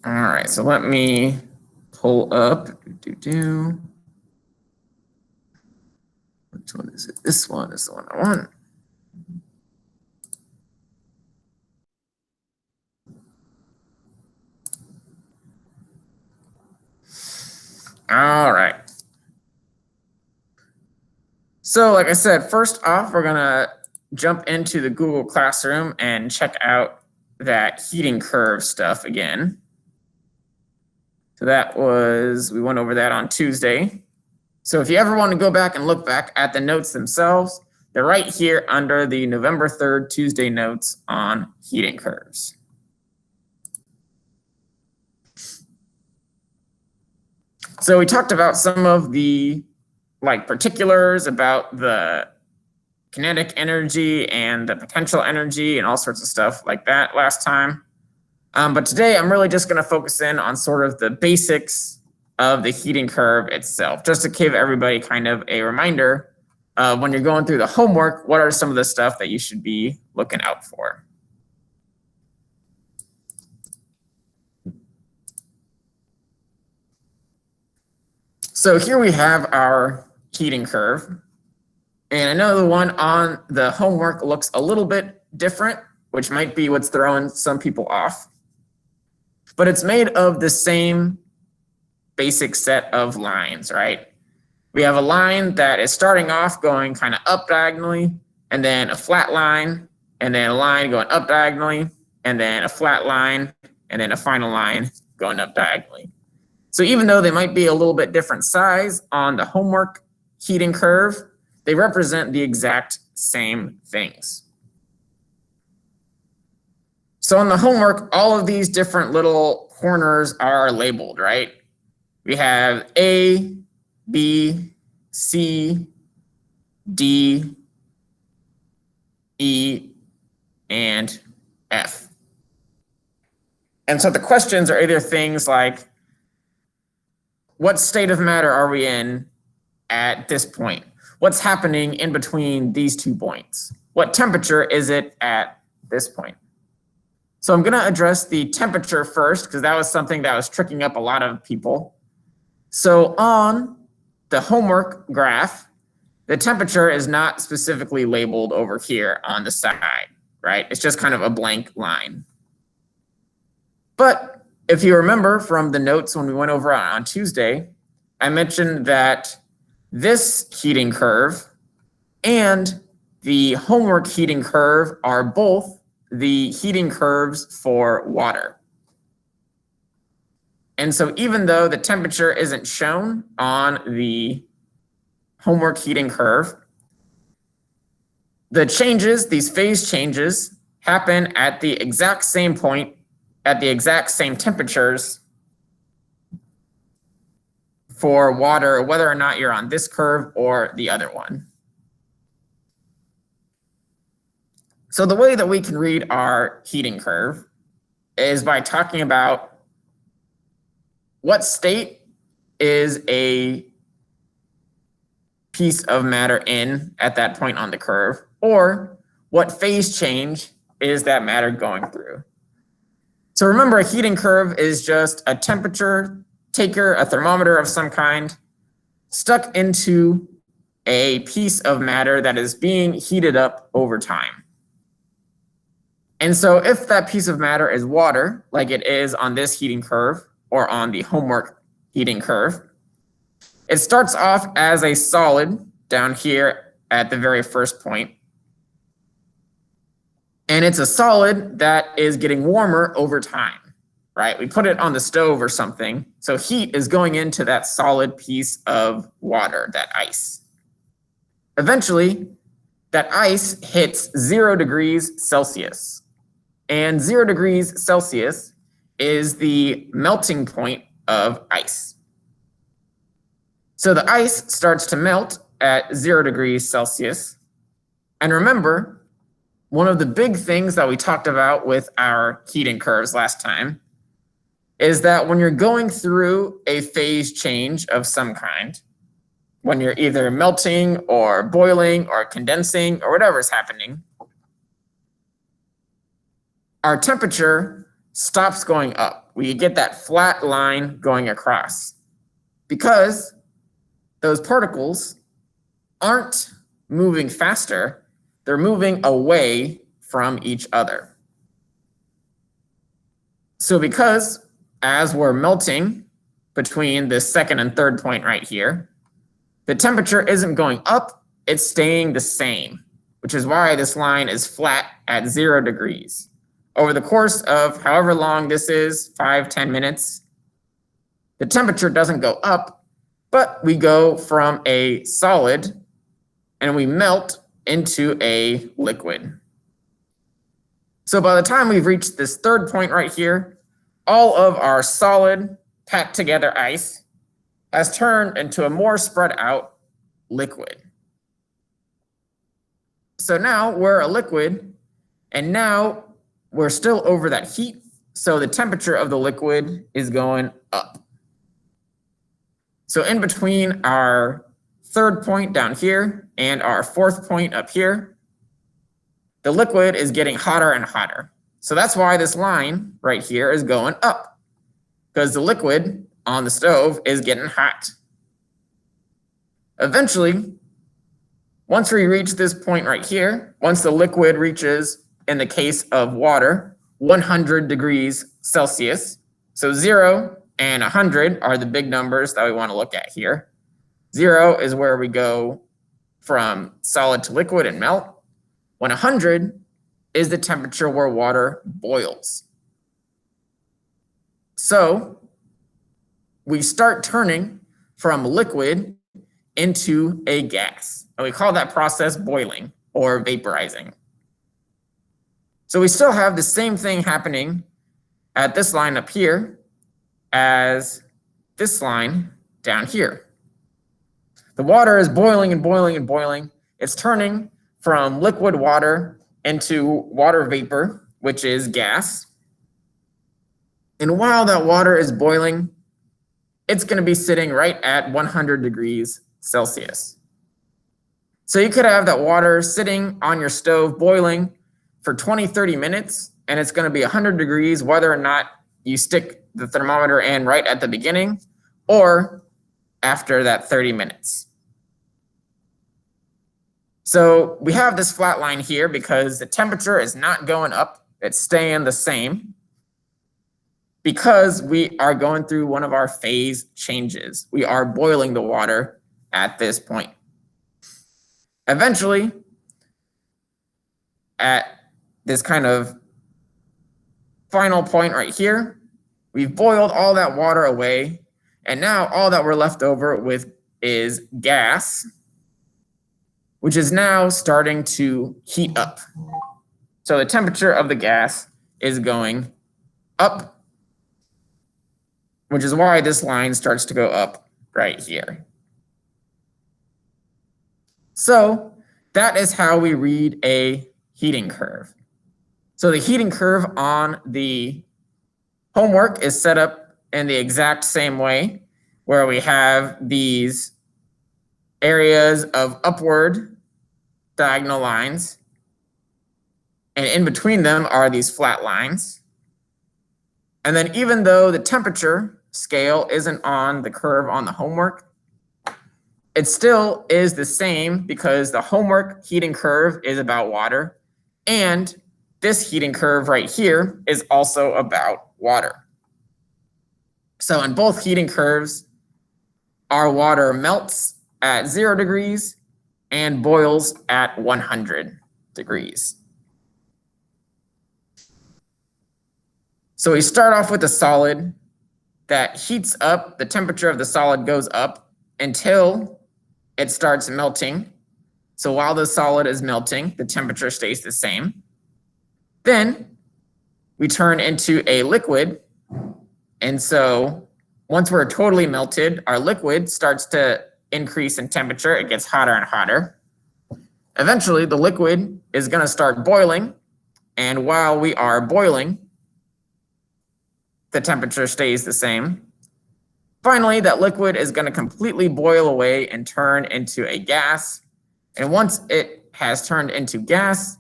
All right, so let me pull up. Which one is it? This one is the one I want. All right. So like I said, first off, we're gonna jump into the Google Classroom and check out that heating curve stuff again. So we went over that on Tuesday. So if you ever want to go back and look back at the notes themselves, they're right here under the November 3rd Tuesday notes on heating curves. So we talked about some of the particulars about the kinetic energy and the potential energy and all sorts of stuff like that last time. But today I'm really just going to focus in on sort of the basics of the heating curve itself, just to give everybody kind of a reminder of when you're going through the homework, what are some of the stuff that you should be looking out for. So here we have our heating curve. And I know the one on the homework looks a little bit different, which might be what's throwing some people off. But it's made of the same basic set of lines, right? We have a line that is starting off going kind of up diagonally, and then a flat line, and then a line going up diagonally, and then a flat line, and then a final line going up diagonally. So even though they might be a little bit different size on the homework heating curve, they represent the exact same things. So on the homework, all of these different little corners are labeled, right? We have A, B, C, D, E, and F. And so the questions are either things like, what state of matter are we in at this point? What's happening in between these 2 points? What temperature is it at this point? So I'm going to address the temperature first, because that was something that was tricking up a lot of people. So on the homework graph, the temperature is not specifically labeled over here on the side, right? It's just kind of a blank line. But if you remember from the notes when we went over on Tuesday, I mentioned that this heating curve and the homework heating curve are both the heating curves for water. And so even though the temperature isn't shown on the homework heating curve, the changes, these phase changes, happen at the exact same point, at the exact same temperatures for water, whether or not you're on this curve or the other one. So the way that we can read our heating curve is by talking about what state is a piece of matter in at that point on the curve, or what phase change is that matter going through. So remember, a heating curve is just a temperature taker, a thermometer of some kind, stuck into a piece of matter that is being heated up over time. And so if that piece of matter is water, like it is on this heating curve or on the homework heating curve, it starts off as a solid down here at the very first point. And it's a solid that is getting warmer over time, right? We put it on the stove or something. So heat is going into that solid piece of water, that ice. Eventually, that ice hits 0 degrees Celsius. And 0 degrees Celsius is the melting point of ice. So the ice starts to melt at 0 degrees Celsius. And remember, one of the big things that we talked about with our heating curves last time is that when you're going through a phase change of some kind, when you're either melting or boiling or condensing or whatever's happening, our temperature stops going up. we get that flat line going across because those particles aren't moving faster, they're moving away from each other. So because as we're melting between this second and third point right here, the temperature isn't going up, it's staying the same, which is why this line is flat at 0 degrees. Over the course of however long this is, 5-10 minutes, the temperature doesn't go up, but we go from a solid and we melt into a liquid. So by the time we've reached this third point right here, all of our solid packed together ice has turned into a more spread out liquid. So now we're a liquid, and now we're still over that heat, so the temperature of the liquid is going up. So in between our third point down here and our fourth point up here, the liquid is getting hotter and hotter. So that's why this line right here is going up, because the liquid on the stove is getting hot. Eventually, once we reach this point right here, once the liquid reaches, in the case of water, 100 degrees Celsius, so 0 and 100 are the big numbers that we want to look at here. 0 is where we go from solid to liquid and melt. 100 is the temperature where water boils. So we start turning from liquid into a gas, and we call that process boiling or vaporizing. So we still have the same thing happening at this line up here as this line down here. The water is boiling and boiling and boiling. It's turning from liquid water into water vapor, which is gas. And while that water is boiling, it's going to be sitting right at 100 degrees Celsius. So you could have that water sitting on your stove boiling for 20-30 minutes, and it's going to be 100 degrees whether or not you stick the thermometer in right at the beginning or after that 30 minutes. So we have this flat line here because the temperature is not going up, it's staying the same, because we are going through one of our phase changes. We are boiling the water at this point. Eventually, at this kind of final point right here, we've boiled all that water away, and now all that we're left over with is gas, which is now starting to heat up. So the temperature of the gas is going up, which is why this line starts to go up right here. So that is how we read a heating curve. So the heating curve on the homework is set up in the exact same way, where we have these areas of upward diagonal lines, and in between them are these flat lines. And then even though the temperature scale isn't on the curve on the homework, it still is the same because the homework heating curve is about water, and this heating curve right here is also about water. So in both heating curves, our water melts at 0 degrees and boils at 100 degrees. So we start off with a solid that heats up, the temperature of the solid goes up until it starts melting. So while the solid is melting, the temperature stays the same. Then we turn into a liquid. And so once we're totally melted, our liquid starts to increase in temperature. It gets hotter and hotter. Eventually, the liquid is going to start boiling. And while we are boiling, the temperature stays the same. Finally, that liquid is going to completely boil away and turn into a gas. And once it has turned into gas,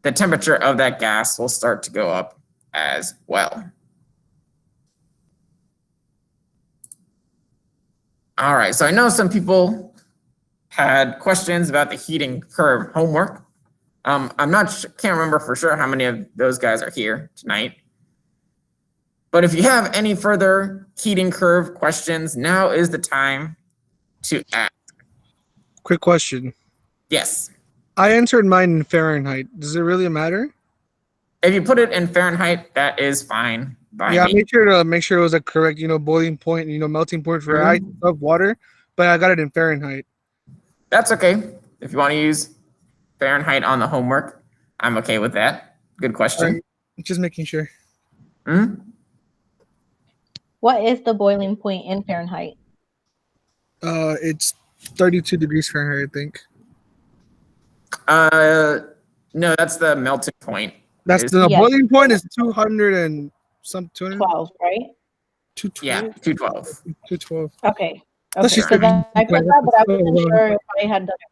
the temperature of that gas will start to go up as well. All right, so I know some people had questions about the heating curve homework. I'm not can't remember for sure how many of those guys are here tonight. But if you have any further heating curve questions, now is the time to ask. Quick question. Yes. I answered mine in Fahrenheit. Does it really matter? If you put it in Fahrenheit, that is fine by Yeah, me. make sure it was a correct, boiling point, melting point for ice of water. But I got it in Fahrenheit. That's okay. If you want to use Fahrenheit on the homework, I'm okay with that. Good question. Right. Just making sure. What is the boiling point in Fahrenheit? It's 32 degrees Fahrenheit, I think. No, that's the melting point. That's the boiling point is 200 and some 12, right? 212. Yeah, 212. 212. Okay. That's Okay. just Because I put that, but I wasn't sure if I had done it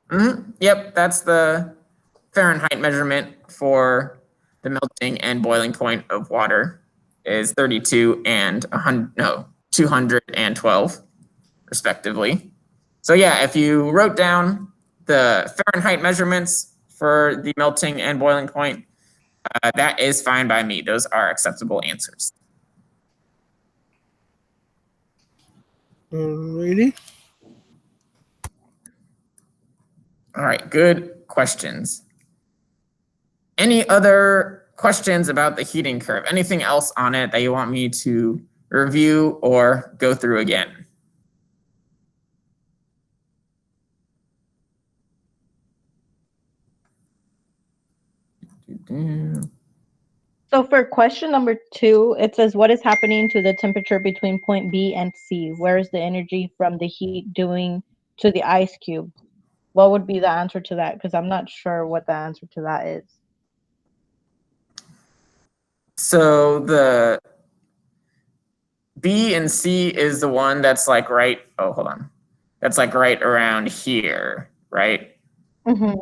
right. Yep, that's the Fahrenheit measurement for the melting and boiling point of water is 32 and 212 respectively. So yeah, if you wrote down the Fahrenheit measurements for the melting and boiling point, that is fine by me. Those are acceptable answers. Alrighty. All right, good questions. Any other questions about the heating curve? Anything else on it that you want me to review or go through again? So for question number 2, it says, what is happening to the temperature between point B and C? Where is the energy from the heat doing to the ice cube? What would be the answer to that? Because I'm not sure what the answer to that is. So the B and C is the one that's like right, oh, hold on. That's like right around here, right? Mm-hmm.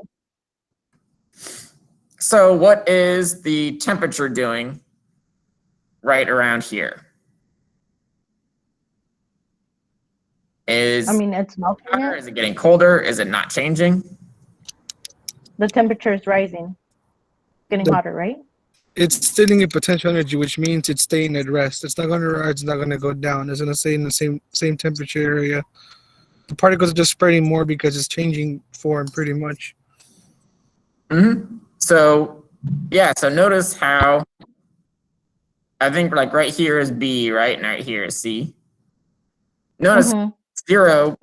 So what is the temperature doing right around here? I mean, it's melting hotter? it. Is it getting colder? Is it not changing? The temperature is rising. Getting hotter, right? It's stating a potential energy, which means it's staying at rest. It's not going to rise. It's not going to go down. It's going to stay in the same temperature area. The particles are just spreading more because it's changing form pretty much. So yeah, so notice how I think like right here is B, right? And right here is C. Notice 0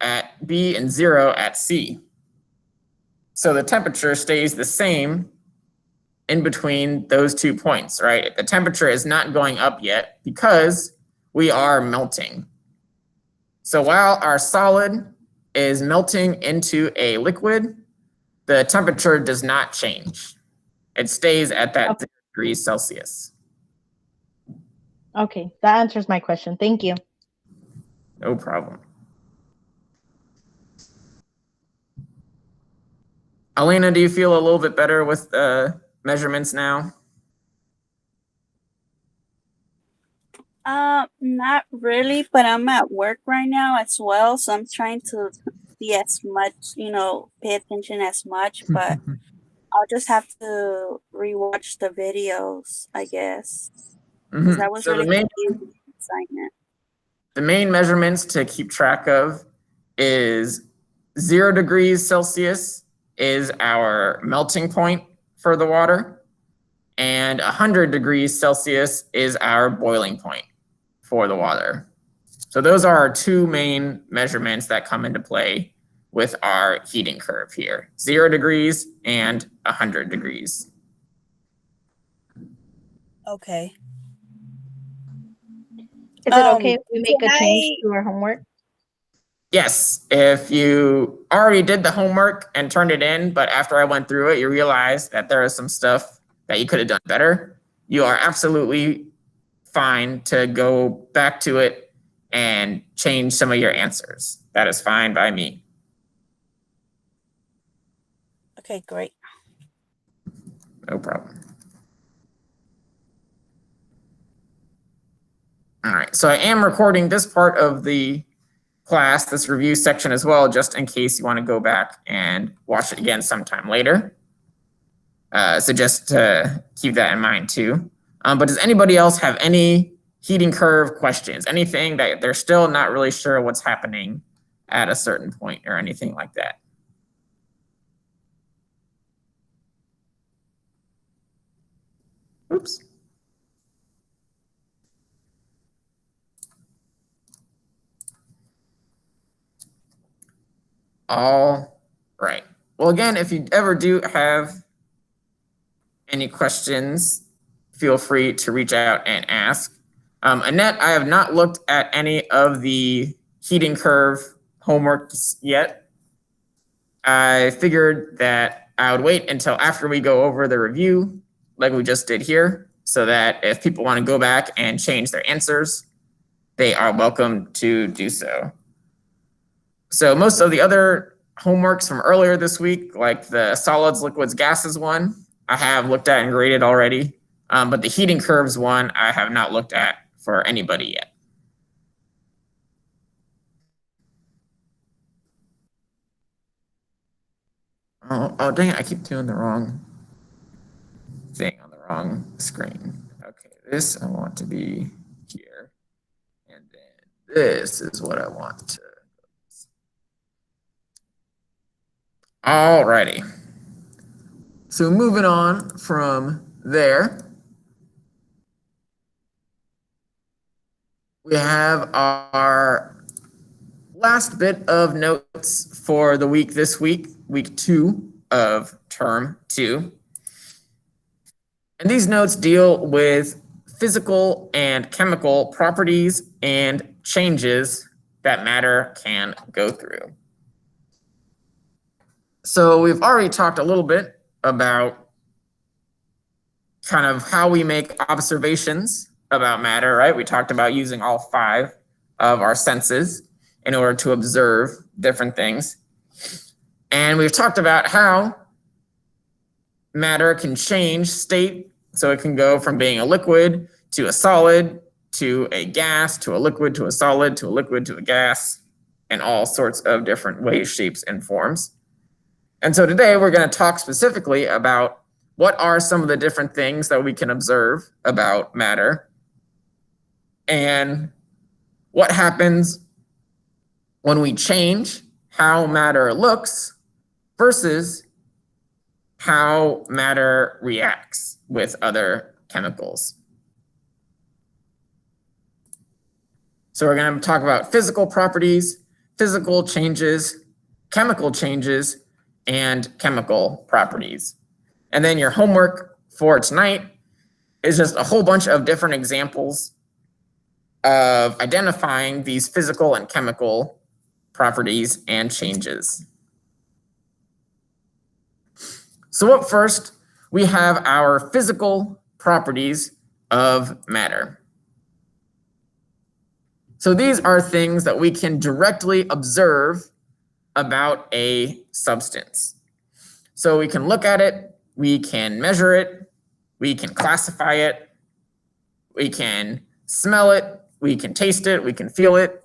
at B and 0 at C. So the temperature stays the same in between those 2 points, right? The temperature is not going up yet because we are melting. So while our solid is melting into a liquid, the temperature does not change. It stays at that 0 degrees Celsius. Okay, that answers my question. Thank you. No problem. Elena, do you feel a little bit better with the measurements now? Not really, but I'm at work right now as well, so I'm trying to be as much, pay attention as much, but I'll just have to rewatch the videos, I guess. Because that was So really confusing assignment. The main measurements to keep track of is 0 degrees Celsius is our melting point for the water, and 100 degrees Celsius is our boiling point for the water. So those are our 2 main measurements that come into play with our heating curve here, 0 degrees and 100 degrees. Okay. Is it okay if we make a change to our homework? Yes, if you already did the homework and turned it in, but after I went through it, you realized that there is some stuff that you could have done better, you are absolutely fine to go back to it and change some of your answers. That is fine by me. Okay, great. No problem. All right. right, so I am recording this part of the class, this review section as well, just in case you want to go back and watch it again sometime later. So just to keep that in mind too. But does anybody else have any heating curve questions? Anything that they're still not really sure what's happening at a certain point or anything like that? Oops. All right. Well, again, if you ever do have any questions, feel free to reach out and ask. Annette, I have not looked at any of the heating curve homeworks yet. I figured that I would wait until after we go over the review, like we just did here, so that if people want to go back and change their answers, they are welcome to do so. So most of the other homeworks from earlier this week, like the solids, liquids, gases one, I have looked at and graded already. But the heating curves one, I have not looked at for anybody yet. Oh, dang it, I keep doing the wrong thing on the wrong screen. Okay, this I want to be here. And then this is what I want to. Alrighty. So moving on from there, we have our last bit of notes for the week this week, week 2 of term 2. And these notes deal with physical and chemical properties and changes that matter can go through. So we've already talked a little bit about kind of how we make observations about matter, right? We talked about using all 5 of our senses in order to observe different things. And we've talked about how matter can change state. So it can go from being a liquid to a solid, to a gas, to a liquid, to a solid, to a liquid, to a gas, in all sorts of different ways, shapes, and forms. And so today we're going to talk specifically about what are some of the different things that we can observe about matter and what happens when we change how matter looks versus how matter reacts with other chemicals. So we're going to talk about physical properties, physical changes, chemical changes, and chemical properties. And then your homework for tonight is just a whole bunch of different examples of identifying these physical and chemical properties and changes. So up first, we have our physical properties of matter. So these are things that we can directly observe about a substance. So we can look at it, we can measure it, we can classify it, we can smell it, we can taste it, we can feel it.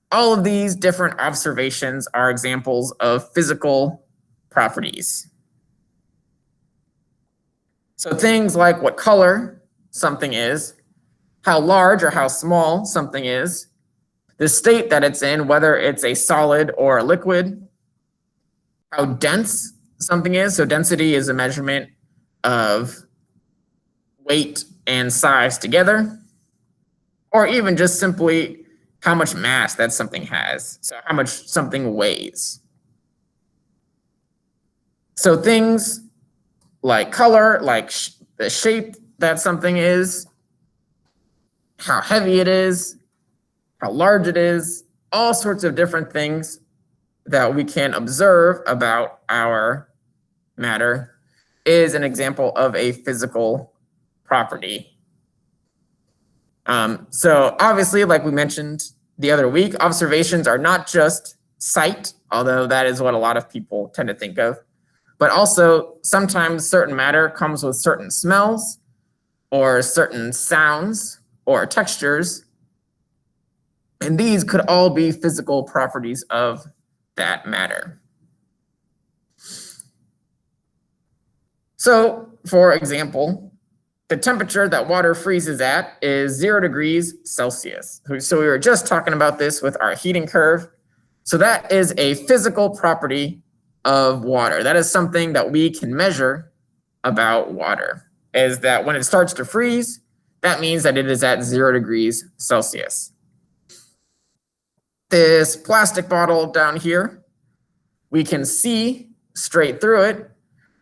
All of these different observations are examples of physical properties. So things like what color something is, how large or how small something is, the state that it's in, whether it's a solid or a liquid, how dense something is. So density is a measurement of weight and size together, or even just simply how much mass that something has. So how much something weighs. So things like color, like the shape that something is, how heavy it is, how large it is, all sorts of different things that we can observe about our matter is an example of a physical property. So obviously, like we mentioned the other week, observations are not just sight, although that is what a lot of people tend to think of, but also sometimes certain matter comes with certain smells or certain sounds or textures And these could all be physical properties of that matter. So, for example, the temperature that water freezes at is 0 degrees Celsius. So we were just talking about this with our heating curve. So that is a physical property of water. That is something that we can measure about water, is that when it starts to freeze, that means that it is at 0 degrees Celsius. This plastic bottle down here, we can see straight through it.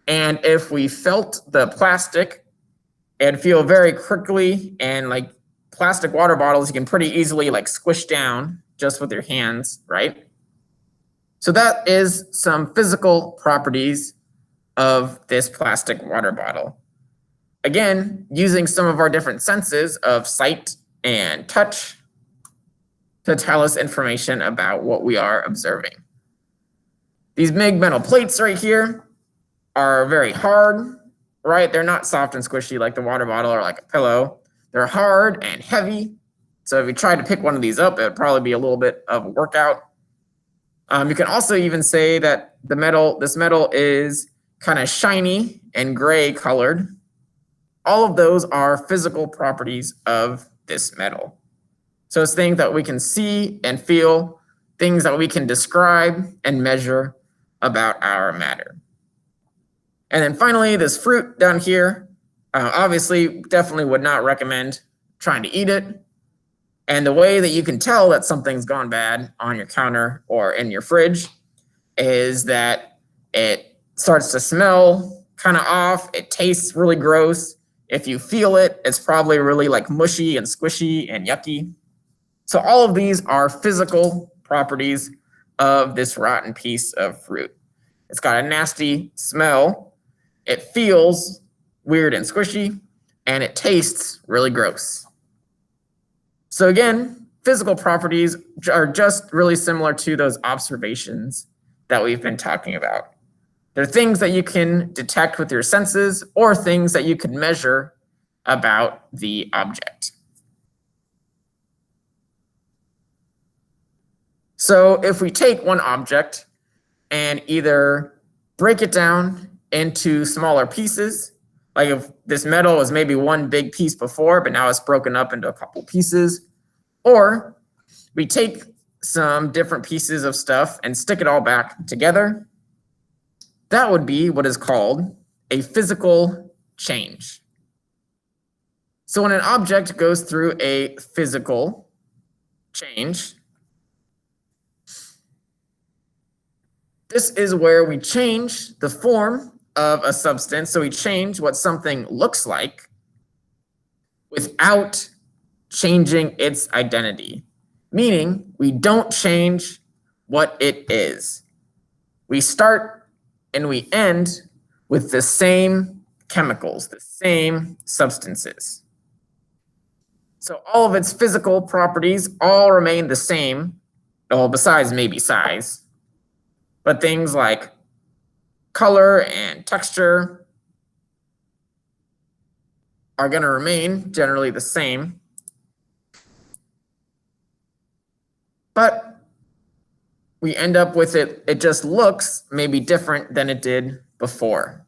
And if we felt the plastic, it'd feel very quickly, and like plastic water bottles, you can pretty easily like squish down just with your hands, right? So that is some physical properties of this plastic water bottle. Again, using some of our different senses of sight and touch to tell us information about what we are observing. These big metal plates right here are very hard, right? They're not soft and squishy like the water bottle or like a pillow. They're hard and heavy. So if you tried to pick one of these up, it would probably be a little bit of a workout. You can also even say that this metal is kind of shiny and gray colored. All of those are physical properties of this metal. So it's things that we can see and feel, things that we can describe and measure about our matter. And then finally, this fruit down here, obviously definitely would not recommend trying to eat it. And the way that you can tell that something's gone bad on your counter or in your fridge is that it starts to smell kind of off. It tastes really gross. If you feel it, it's probably really like mushy and squishy and yucky. So all of these are physical properties of this rotten piece of fruit. It's got a nasty smell. It feels weird and squishy, and it tastes really gross. So again, physical properties are just really similar to those observations that we've been talking about. They're things that you can detect with your senses or things that you can measure about the object. So if we take one object and either break it down into smaller pieces, like if this metal was maybe one big piece before, but now it's broken up into a couple pieces, or we take some different pieces of stuff and stick it all back together, that would be what is called a physical change. So when an object goes through a physical change, this is where we change the form of a substance. So we change what something looks like without changing its identity, meaning we don't change what it is. We start and we end with the same chemicals, the same substances. So all of its physical properties all remain the same, well, besides maybe size. But things like color and texture are going to remain generally the same. But we end up with it just looks maybe different than it did before.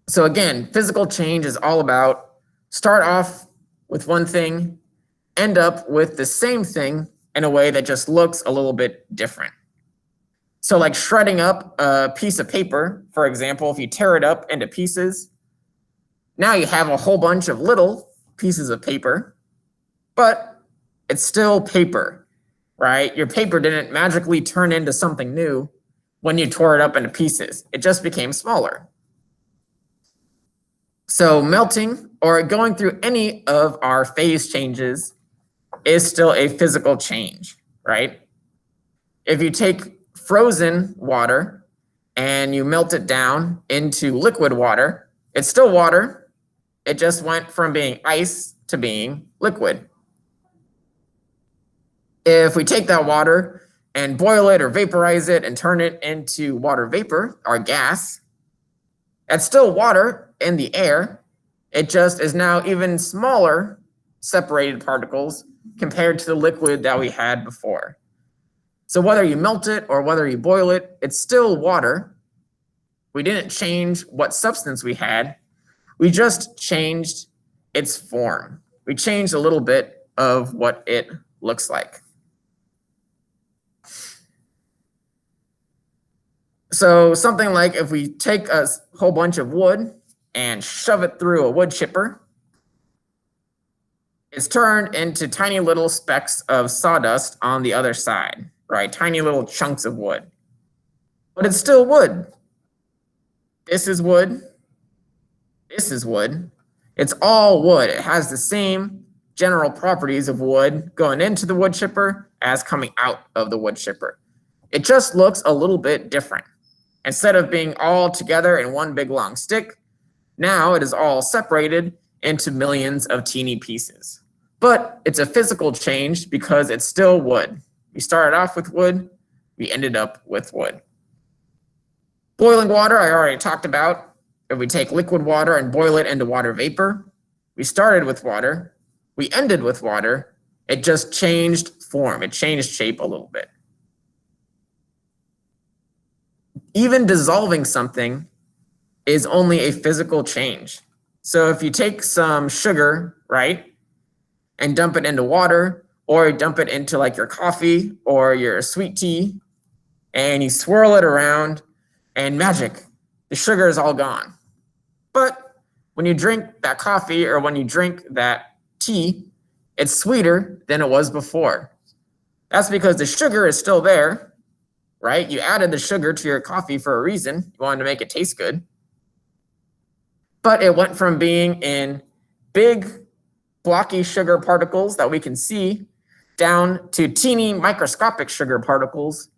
So again, physical change is all about start off with one thing, end up with the same thing in a way that just looks a little bit different. So like shredding up a piece of paper, for example, if you tear it up into pieces, now you have a whole bunch of little pieces of paper, but it's still paper, right? Your paper didn't magically turn into something new when you tore it up into pieces. It just became smaller. So melting or going through any of our phase changes is still a physical change, right? If you take frozen water and you melt it down into liquid water, it's still water. It just went from being ice to being liquid. If we take that water and boil it or vaporize it and turn it into water vapor or gas, that's still water in the air. It just is now even smaller separated particles compared to the liquid that we had before. So whether you melt it or whether you boil it, it's still water. We didn't change what substance we had. We just changed its form. We changed a little bit of what it looks like. So something like if we take a whole bunch of wood and shove it through a wood chipper, it's turned into tiny little specks of sawdust on the other side, right? Tiny little chunks of wood. But it's still wood. This is wood. This is wood. It's all wood. It has the same general properties of wood going into the wood chipper as coming out of the wood chipper. It just looks a little bit different. Instead of being all together in one big long stick, now it is all separated into millions of teeny pieces. But it's a physical change because it's still wood. We started off with wood, we ended up with wood. Boiling water, I already talked about. If we take liquid water and boil it into water vapor, we started with water, we ended with water, it just changed form, it changed shape a little bit. Even dissolving something is only a physical change. So if you take some sugar, right, and dump it into water, or dump it into like your coffee or your sweet tea, and you swirl it around, and magic, the sugar is all gone. But when you drink that coffee or when you drink that tea, it's sweeter than it was before. That's because the sugar is still there, right? You added the sugar to your coffee for a reason. You wanted to make it taste good. But it went from being in big, blocky sugar particles that we can see down to teeny microscopic sugar particles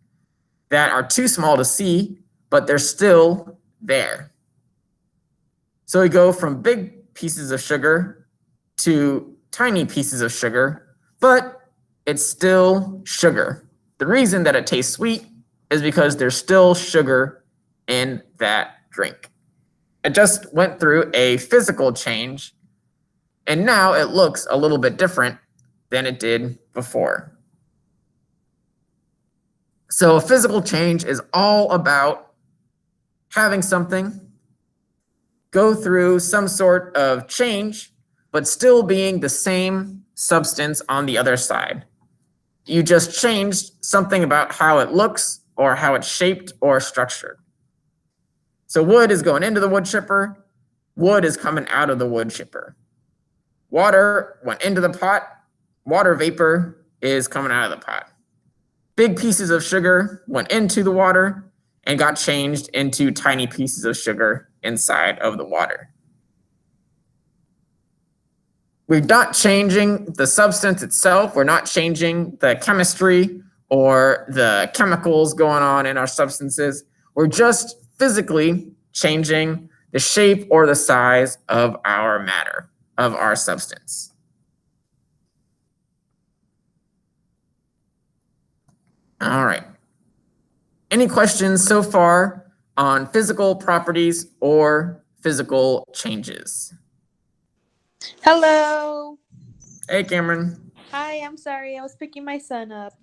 that are too small to see, but they're still there. So we go from big pieces of sugar to tiny pieces of sugar, but it's still sugar. The reason that it tastes sweet is because there's still sugar in that drink. It just went through a physical change, and now it looks a little bit different than it did before. So a physical change is all about having something go through some sort of change, but still being the same substance on the other side. You just changed something about how it looks or how it's shaped or structured. So wood is going into the wood chipper, wood is coming out of the wood chipper. Water went into the pot, water vapor is coming out of the pot. Big pieces of sugar went into the water and got changed into tiny pieces of sugar inside of the water. We're not changing the substance itself, we're not changing the chemistry or the chemicals going on in our substances. We're just physically changing the shape or the size of our matter, of our substance. All right. Any questions so far on physical properties or physical changes? Hello. Hey, Cameron. Hi, I'm sorry. I was picking my son up.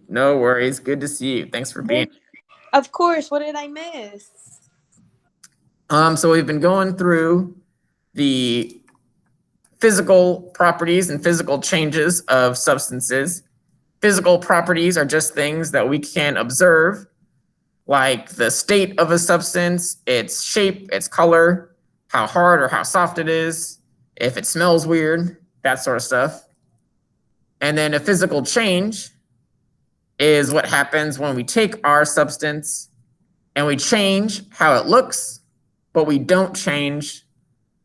No worries. Good to see you. Thanks for being here. Of course. What did I miss? So we've been going through the physical properties and physical changes of substances. Physical properties are just things that we can observe, like the state of a substance, its shape, its color, how hard or how soft it is, if it smells weird, that sort of stuff. And then a physical change is what happens when we take our substance and we change how it looks, but we don't change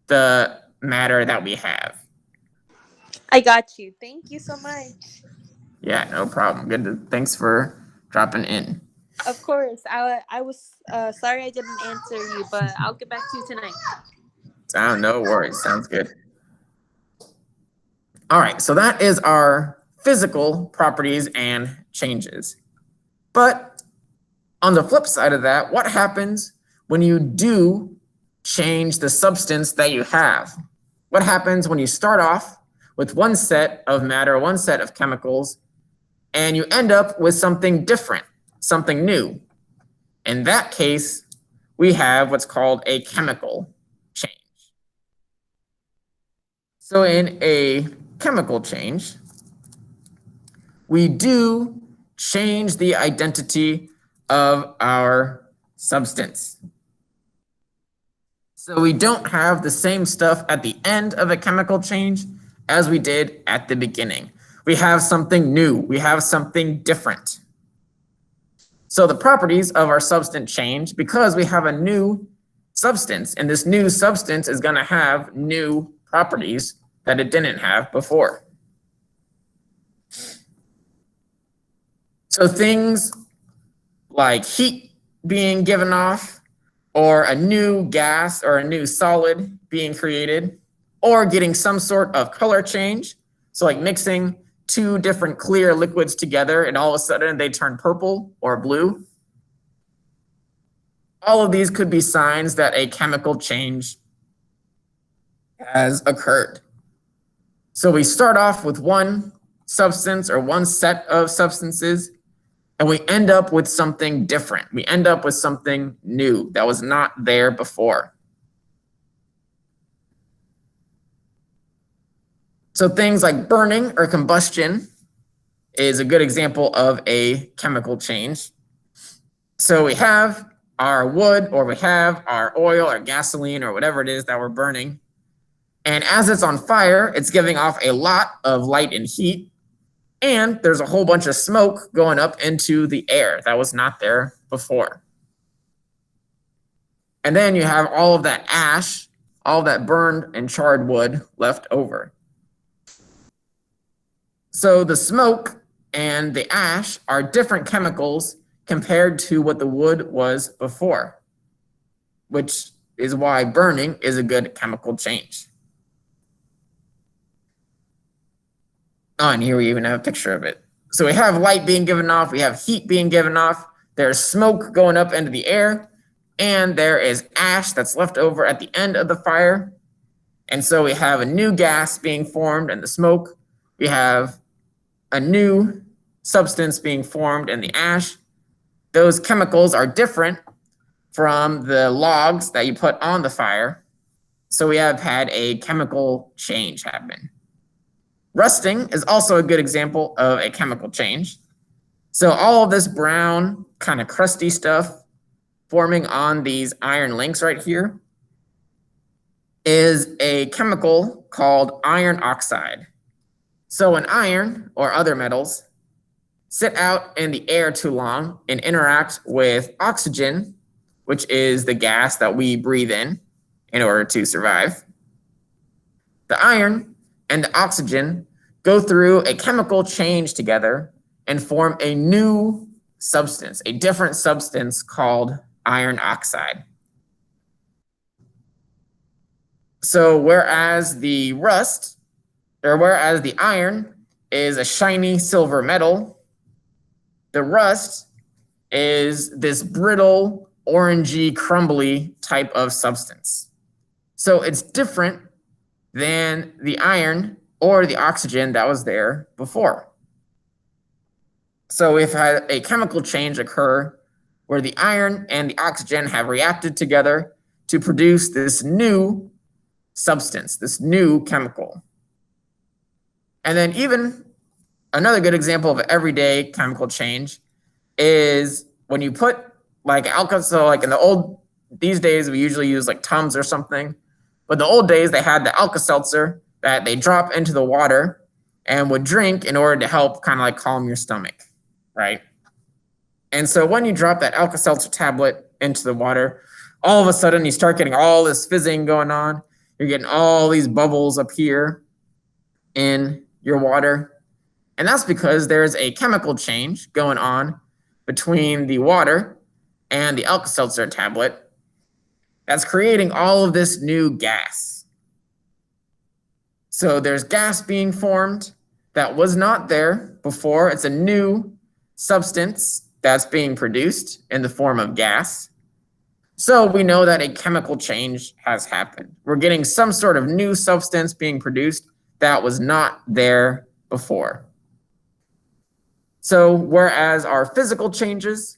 the matter that we have. I got you. Thank you so much. Yeah, no problem. Thanks for dropping in. Of course. I was sorry I didn't answer you, but I'll get back to you tonight. No worries. Sounds good. All right, so that is our physical properties and changes. But on the flip side of that, what happens when you do change the substance that you have? What happens when you start off with one set of matter, one set of chemicals, and you end up with something different, something new. In that case, we have what's called a chemical change. So in a chemical change, we do change the identity of our substance. So we don't have the same stuff at the end of a chemical change as we did at the beginning. We have something new. We have something different. So the properties of our substance change because we have a new substance, and this new substance is going to have new properties that it didn't have before. So things like heat being given off, or a new gas or a new solid being created, or getting some sort of color change. So like mixing two different clear liquids together and all of a sudden they turn purple or blue. All of these could be signs that a chemical change has occurred. So we start off with one substance or one set of substances, and we end up with something different. We end up with something new that was not there before. So things like burning or combustion is a good example of a chemical change. So we have our wood, or we have our oil or gasoline or whatever it is that we're burning. And as it's on fire, it's giving off a lot of light and heat. And there's a whole bunch of smoke going up into the air that was not there before. And then you have all of that ash, all that burned and charred wood left over. So the smoke and the ash are different chemicals compared to what the wood was before, which is why burning is a good chemical change. Oh, and here we even have a picture of it. So we have light being given off, we have heat being given off, there's smoke going up into the air, and there is ash that's left over at the end of the fire. And so we have a new gas being formed in the smoke. We have a new substance being formed in the ash. Those chemicals are different from the logs that you put on the fire. So we have had a chemical change happen. Rusting is also a good example of a chemical change. So all of this brown, kind of crusty stuff forming on these iron links right here is a chemical called iron oxide. So when iron or other metals sit out in the air too long and interact with oxygen, which is the gas that we breathe in order to survive, the iron and the oxygen go through a chemical change together and form a new substance, a different substance called iron oxide. So whereas the iron is a shiny silver metal, the rust is this brittle, orangey, crumbly type of substance. So it's different than the iron or the oxygen that was there before. So we've had a chemical change occur where the iron and the oxygen have reacted together to produce this new substance, this new chemical. And then even another good example of an everyday chemical change is when you put like alcohol, so like these days we usually use like Tums or something, but the old days they had the Alka-Seltzer that they drop into the water and would drink in order to help kind of like calm your stomach, right? And so when you drop that Alka-Seltzer tablet into the water, all of a sudden you start getting all this fizzing going on. You're getting all these bubbles up here in your water. And that's because there's a chemical change going on between the water and the Alka-Seltzer tablet that's creating all of this new gas. So there's gas being formed that was not there before. It's a new substance that's being produced in the form of gas. So we know that a chemical change has happened. We're getting some sort of new substance being produced that was not there before. So whereas our physical changes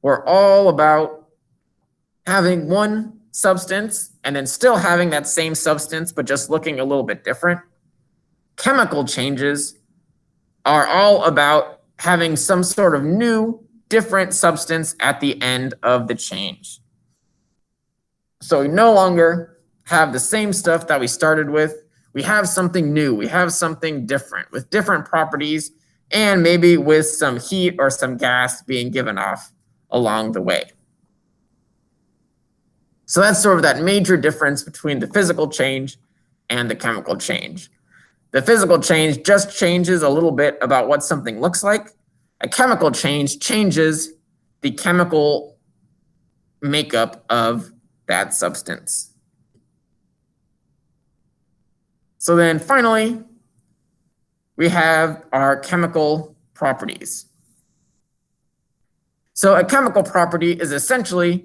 were all about having one substance and then still having that same substance, but just looking a little bit different, chemical changes are all about having some sort of new, different substance at the end of the change. So we no longer have the same stuff that we started with. We have something new. We have something different with different properties and maybe with some heat or some gas being given off along the way. So that's sort of that major difference between the physical change and the chemical change. The physical change just changes a little bit about what something looks like. A chemical change changes the chemical makeup of that substance. So then finally, we have our chemical properties. So a chemical property is essentially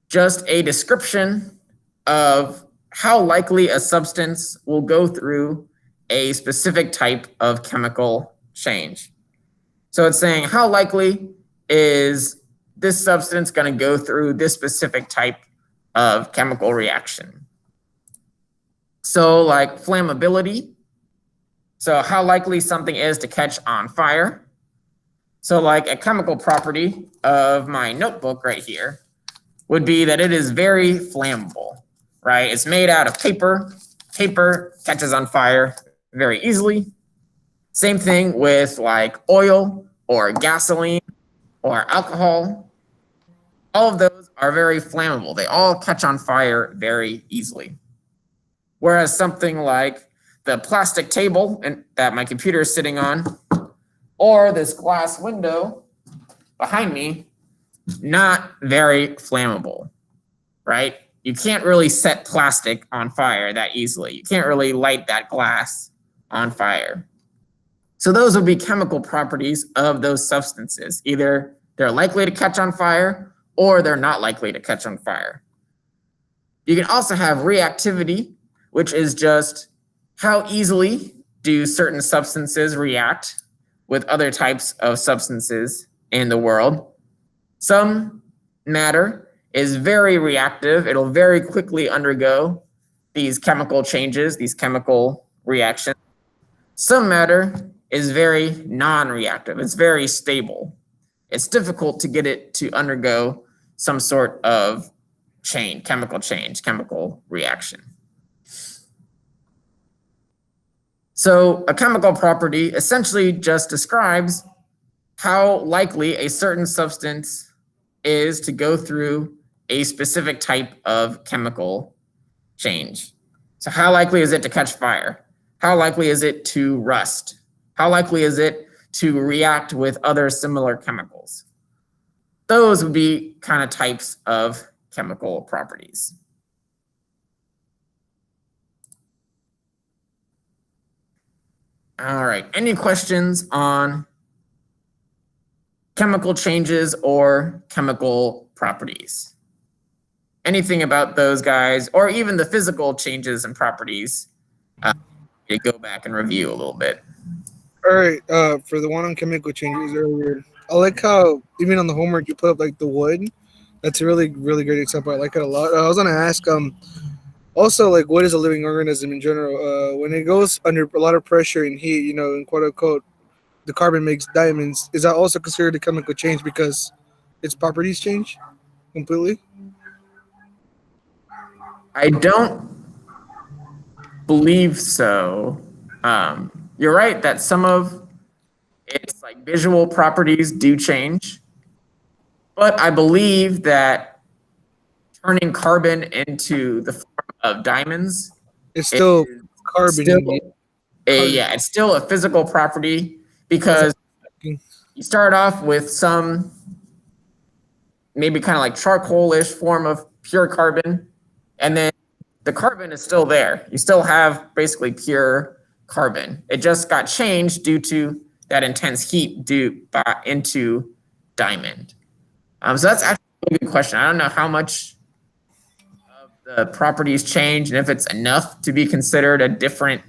just a description of how likely a substance will go through a specific type of chemical change. So it's saying how likely is this substance going to go through this specific type of chemical reaction. So like flammability. So how likely something is to catch on fire. So like a chemical property of my notebook right here would be that it is very flammable, right? It's made out of paper. Paper catches on fire very easily. Same thing with like oil or gasoline or alcohol. All of those are very flammable. They all catch on fire very easily. Whereas something like the plastic table that my computer is sitting on, or this glass window behind me, not very flammable, right? You can't really set plastic on fire that easily. You can't really light that glass on fire. So those would be chemical properties of those substances. Either they're likely to catch on fire or they're not likely to catch on fire. You can also have reactivity, which is just how easily do certain substances react with other types of substances in the world. Some matter is very reactive. It'll very quickly undergo these chemical changes, these chemical reactions. Some matter is very non-reactive. It's very stable. It's difficult to get it to undergo some sort of change, chemical reaction. So a chemical property essentially just describes how likely a certain substance is to go through a specific type of chemical change. So how likely is it to catch fire? How likely is it to rust? How likely is it to react with other similar chemicals? Those would be kind of types of chemical properties. All right, any questions on chemical changes or chemical properties? Anything about those guys, or even the physical changes and properties? You go back and review a little bit. All right, for the one on chemical changes earlier, I like how even on the homework you put up like the wood. That's a really, really great example. I like it a lot. I was gonna ask, also like what is a living organism in general? When it goes under a lot of pressure and heat, you know, and quote unquote, the carbon makes diamonds. Is that also considered a chemical change because its properties change completely? I don't believe so. You're right that some of its like visual properties do change, but I believe that turning carbon into the form of diamonds It's still carbon. It's still a physical property because you start off with some maybe kind of like charcoal-ish form of pure carbon, and then the carbon is still there. You still have basically pure carbon. It just got changed due to that intense heat into diamond. So that's actually a good question. I don't know how much of the properties change and if it's enough to be considered a different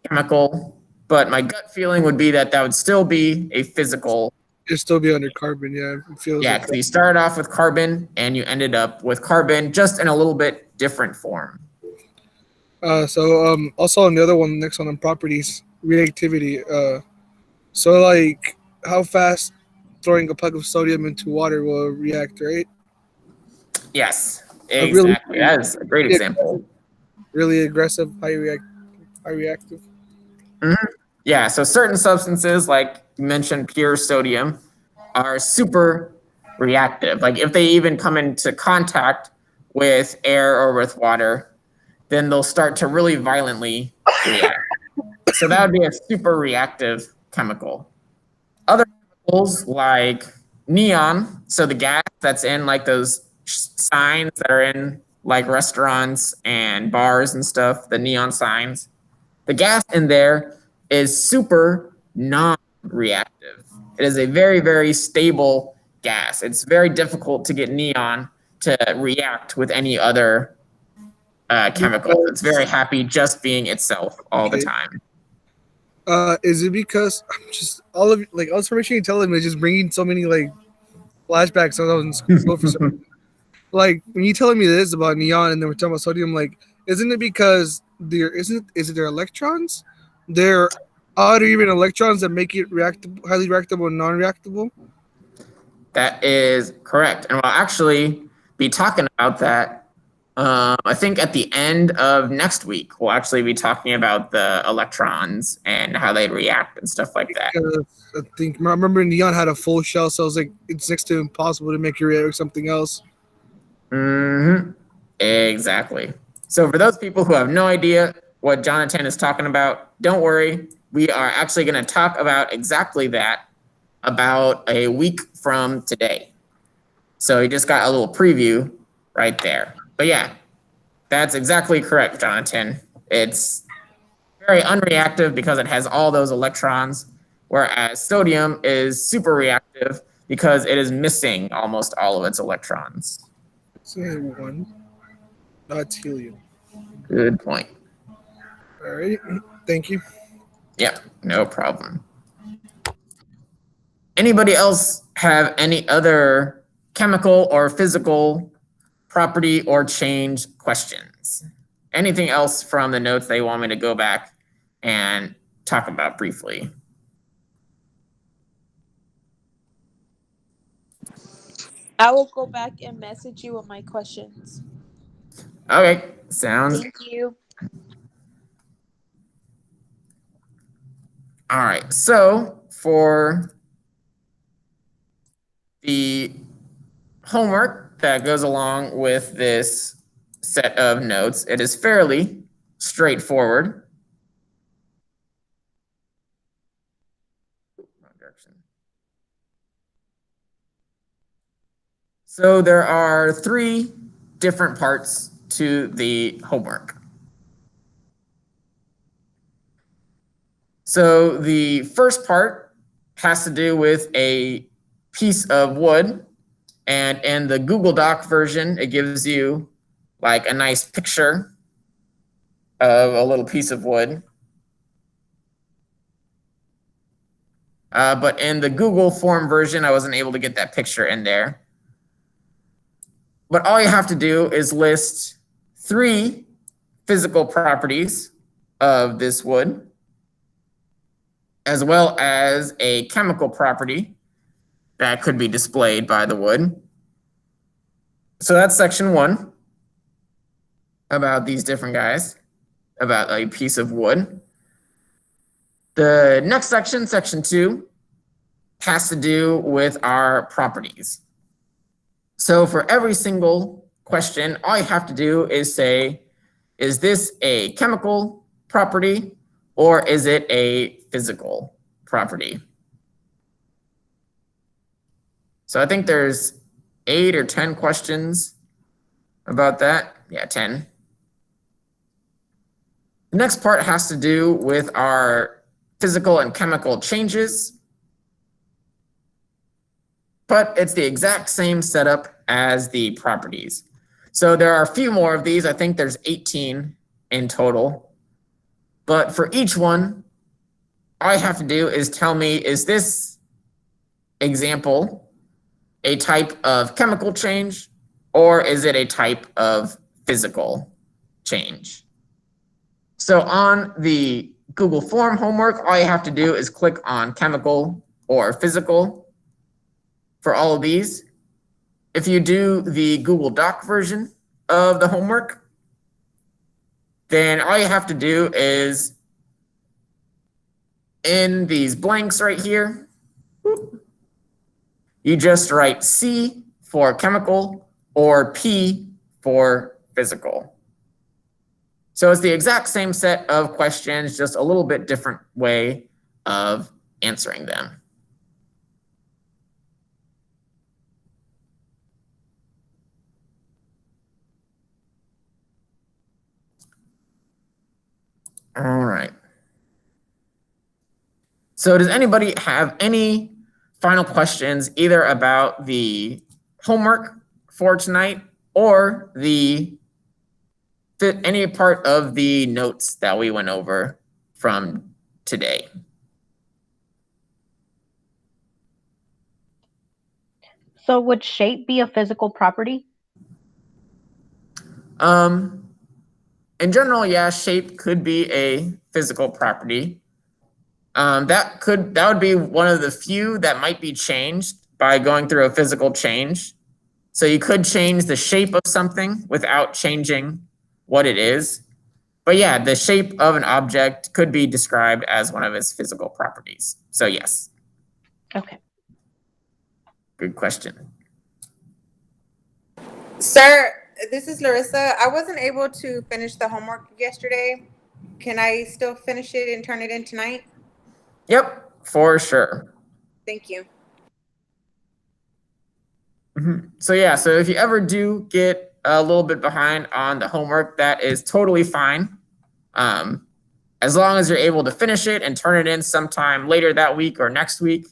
chemical, but my gut feeling would be that that would still be a physical. It'd still be under carbon. Yeah, it feels Yeah, like because you started off with carbon and you ended up with carbon, just in a little bit different form. Also on the other one, next one on properties, reactivity. So like how fast throwing a puck of sodium into water will react, right? Yes, Really, exactly. That is a great example. really aggressive, high reactive. Yeah, so certain substances, like you mentioned, pure sodium, are super reactive. Like if they even come into contact with air or with water, then they'll start to really violently react. So that would be a super reactive chemical. Other chemicals like neon, so the gas that's in like those signs that are in like restaurants and bars and stuff, the neon signs, the gas in there is super non-reactive. It is a very, very stable gas. It's very difficult to get neon to react with any other chemical. It's very happy just being itself all the time. Is it because I'm just all of like all this information you're telling me is just bringing so many like flashbacks when I was in school for some. Like when you're telling me this about neon and then we're talking about sodium, like isn't it because is it their electrons? Their odd or even electrons that make it highly reactable and non-reactable? That is correct. And we'll actually be talking about that. I think at the end of next week, we'll actually be talking about the electrons and how they react and stuff like that. I remember neon had a full shell, so I was like, it's next to impossible to make it react with something else. Exactly. So for those people who have no idea what Jonathan is talking about, don't worry. We are actually going to talk about exactly that about a week from today. So you just got a little preview right there. But yeah, that's exactly correct, Jonathan. It's very unreactive because it has all those electrons, whereas sodium is super reactive because it is missing almost all of its electrons. It's one. That's helium. Good point. All right. Thank you. Yeah, no problem. Anybody else have any other chemical or physical property or change questions? Anything else from the notes they want me to go back and talk about briefly? I will go back and message you with my questions. Okay, sounds. Thank you. All right, so for the homework that goes along with this set of notes, it is fairly straightforward. So there are 3 different parts to the homework. So the first part has to do with a piece of wood, and in the Google Doc version, it gives you like a nice picture of a little piece of wood. But in the Google form version, I wasn't able to get that picture in there. But all you have to do is list 3 physical properties of this wood, as well as a chemical property that could be displayed by the wood. So that's section 1 about these different guys, about a piece of wood. The next section, section 2, has to do with our properties. So for every single question, all you have to do is say, is this a chemical property or is it a physical property? So I think there's 8 or 10 questions about that. Yeah, 10. The next part has to do with our physical and chemical changes, but it's the exact same setup as the properties. So there are a few more of these. I think there's 18 in total. But for each one, all I have to do is tell me, is this example a type of chemical change or is it a type of physical change? So on the Google Form homework, all you have to do is click on chemical or physical for all of these. If you do the Google Doc version of the homework, then all you have to do is in these blanks right here, you just write C for chemical or P for physical. So it's the exact same set of questions, just a little bit different way of answering them. All right. So does anybody have any final questions either about the homework for tonight or any part of the notes that we went over from today? So would shape be a physical property? In general, yeah, shape could be a physical property. That would be one of the few that might be changed by going through a physical change. So you could change the shape of something without changing what it is. But yeah, the shape of an object could be described as one of its physical properties. So yes. Okay. Good question. Sir, this is Larissa. I wasn't able to finish the homework yesterday. Can I still finish it and turn it in tonight? Yep, for sure. Thank you. So yeah, so if you ever do get a little bit behind on the homework, that is totally fine. As long as you're able to finish it and turn it in sometime later that week or next week.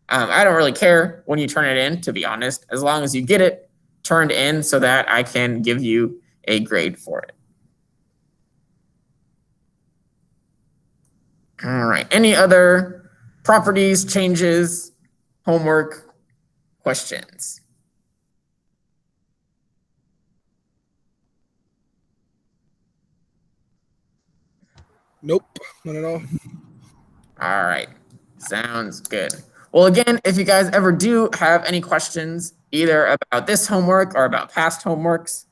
I don't really care when you turn it in, to be honest, as long as you get it turned in so that I can give you a grade for it. All right, any other properties, changes, homework, questions? Nope, not at all. All right, sounds good. Well, again, if you guys ever do have any questions, either about this homework or about past homeworks,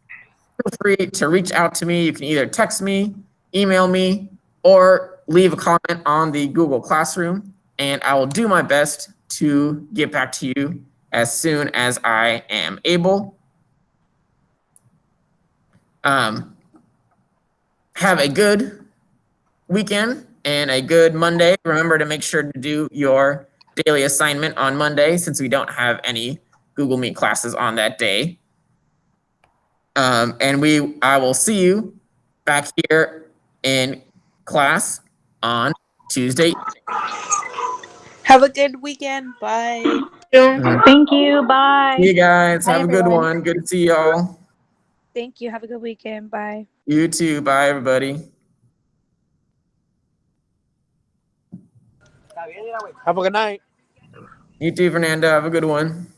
feel free to reach out to me. You can either text me, email me, or leave a comment on the Google Classroom, and I will do my best to get back to you as soon as I am able. Have a good weekend and a good Monday. Remember to make sure to do your daily assignment on Monday since we don't have any Google Meet classes on that day. And I will see you back here in class on Tuesday. Have a good weekend. Bye. Thank you. Bye. See you guys. Bye, Have a good everyone. one. Good to see y'all. Thank you. Have a good weekend. Bye. You too. Bye, everybody. Have a good night. You too, Fernando. Have a good one.